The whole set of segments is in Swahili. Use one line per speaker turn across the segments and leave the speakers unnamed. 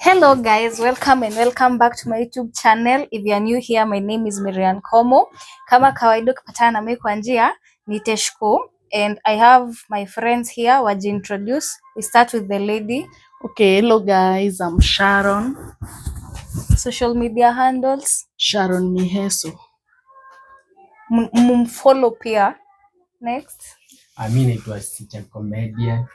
Hello guys, welcome and welcome back to my YouTube channel. If you are new here, my name is Miriam Komo. Kama kawaida ukipatana na mimi kwa njia ni Teshko, and I have my friends here introduce. We start with the lady.
Okay, hello guys, I'm Sharon.
Social media handles.
Sharon Miheso.
Mumfollow pia. Next.
Mimi naitwa Sicha Comedian.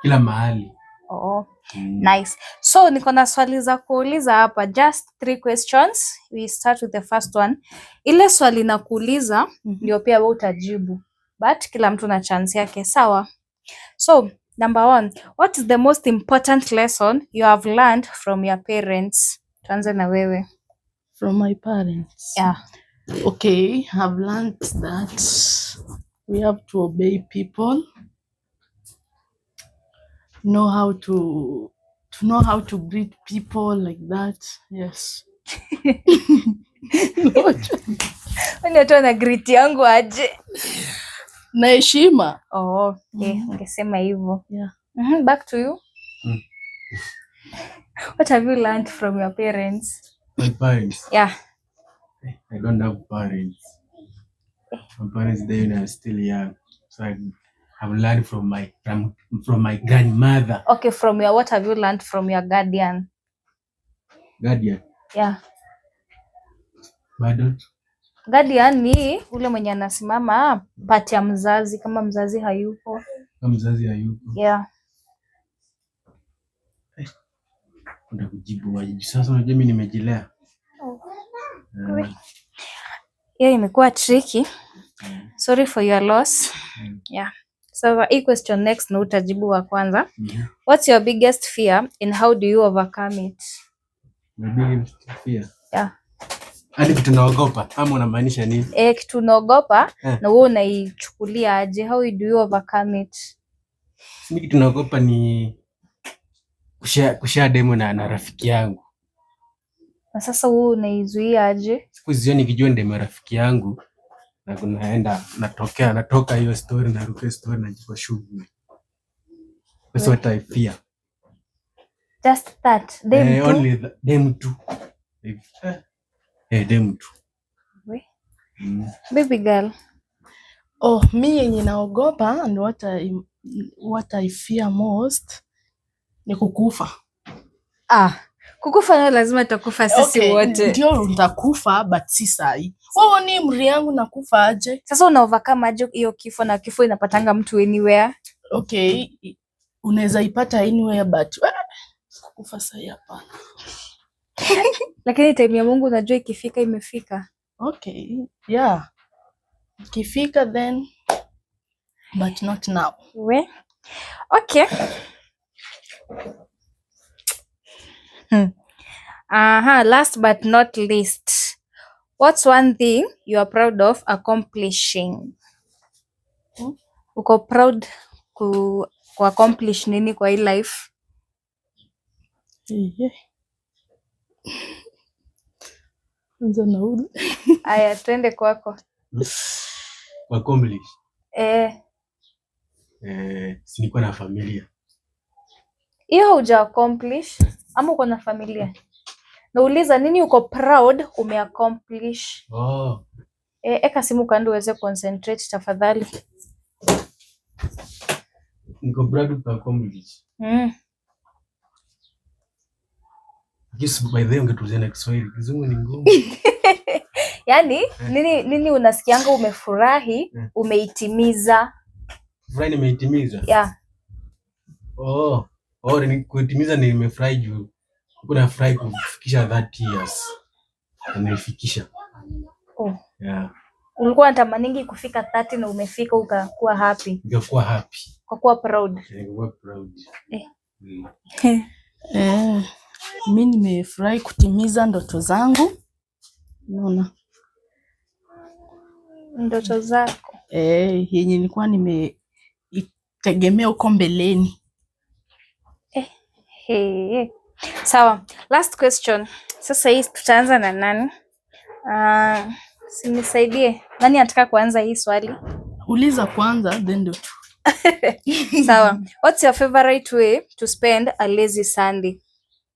Kila mahali.
Oh, nice. So niko na swali za kuuliza hapa, just 3 questions. We start with the first one. Ile swali na kuuliza ndio pia wewe utajibu, but kila mtu na chance yake, sawa? So number 1, what is the most important lesson you have learned from your parents? Tuanze na wewe.
From my parents?
Yeah.
Okay, I've learned that we have to obey people. Know how to greet people like that. Yes.
Watu na greet yangu aje?
Na heshima.
Oh, okay. Ungesema hivyo.
Yeah.
Back to you. What have you learned from your parents?
My parents?
Yeah.
I don't have parents. My parents, they are still young. So I've learned from my grandmother.
Okay, what have you learned from your guardian?
Guardian?
Yeah.
Bado?
Guardian ni ule mwenye anasimama pati ya mzazi kama mzazi hayupo.
Kama mzazi hayupo?
Yeah.
Kuna kujibu wajibu. Sasa unajua mimi nimejilea.
Yeah, imekuwa tricky. Sorry for your loss. Yeah. So hii question next na utajibu wa kwanza. What's your biggest fear and how do you overcome it?
My biggest fear?
Yeah.
Hadi kitu naogopa ama unamaanisha nini?
Kitu naogopa na wewe unaichukulia aje? How do you overcome it?
Mimi kitu naogopa ni kushare demo na rafiki yangu.
Na sasa wewe unaizuia aje?
Siku hizo nikijua demo rafiki yangu na kunaenda natoka hiyo story na ruka story na jipa shughuli. That's what I fear.
Just that. Them too.
Only them too. Them too.
Baby girl.
Oh, mi yenye naogopa and what I fear most ni kukufa.
Kukufa nayo lazima takufa sisi wote.
Okay, ndio nitakufa but si sahi. Wewe ni mri yangu nakufa aje?
Sasa una overcome aje hiyo kifo, na kifo inapatanga mtu anywhere?
Okay, unaweza ipata anywhere but kukufa sahi hapana.
Lakini time ya Mungu unajua ikifika imefika.
Okay, yeah. Ikifika then but not now.
Okay. Last but not least. What's one thing you are proud of accomplishing? Uko proud ku accomplish nini kwa hii life?
Yeah. Nza naudi.
Aya, twende kwako.
Accomplish. Si niko na familia.
Hiyo huja accomplish ama uko na familia? Nauliza nini uko proud umeaccomplish? Eka simu kando uweze concentrate tafadhali.
Niko proud to accomplish. Yes, by the way ungetulia na Kiswahili. Kizungu ni ngumu.
Yaani nini unasikianga umefurahi umeitimiza?
Furahi nimeitimiza?
Yeah.
Ni kuitimiza nimefurahi juu. Kuna furahi kufikisha 30 years. Nimefikisha. Yeah.
Ulikuwa unatamaningi kufika 30 na umefika ukakuwa happy?
Ningekuwa happy.
Ukakuwa proud?
Ningekuwa proud.
Mimi nimefurahi kutimiza ndoto zangu. Unaona?
Ndoto zako?
Yenye nilikuwa nimeitegemea huko mbeleni.
Sawa. Last question. Sasa hii tutaanza na nani? Sinisaidie. Nani anataka kuanza hii swali?
Uliza kwanza then ndo tu.
Sawa. What's your favorite way to spend a lazy Sunday?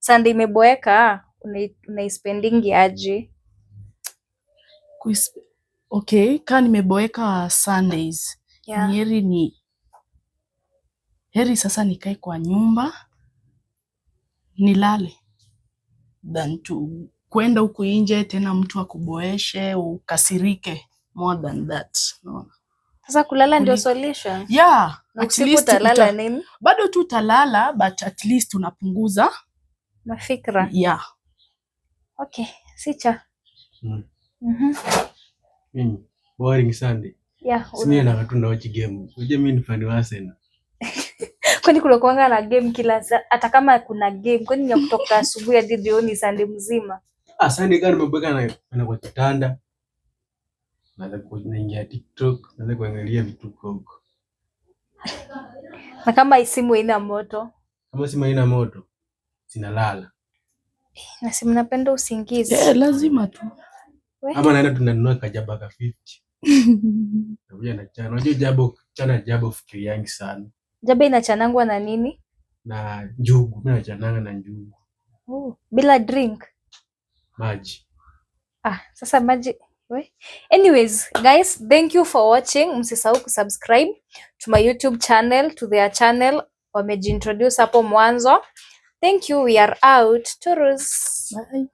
Sunday imeboeka, unaispendingi aje?
Okay, kama nimeboeka Sundays,
Yeah.
heri sasa nikae kwa nyumba nilale than to kwenda huku nje tena mtu akuboeshe ukasirike more than that. No.
Sasa kulala ndio solution?
Yeah,
Na
at
usiku
least
utalala nini?
bado tu utalala but at least unapunguza
mafikra.
Yeah.
Okay, sicha.
Boring Sunday.
Yeah.
Simi na watu watch game. Unajua mimi ni fan wa Arsenal.
Kwani kuna kuanga na game kila saa, hata kama kuna game, kwani ni kutoka asubuhi hadi jioni Sunday mzima?
Sunday gani nimebweka na kwa kitanda. Naanza kuingia TikTok, naanza kuangalia vitu huko.
Na kama simu haina moto?
Kama simu haina moto, sinalala.
Na simu napenda usingizi.
Lazima tu.
Ama naenda tunanunua kajaba ka 50. Nakuja na chana. Unajua jabo fikiriangi sana.
Jaba inachanangwa na nini?
Na njugu. Mimi nachananga na njugu.
Bila drink?
Maji.
Sasa maji. Anyways, guys, thank you for watching. Msisahau kusubscribe to my YouTube channel, to their channel. Wamejiintroduce hapo mwanzo. Thank you. We are out. Turus.
Bye.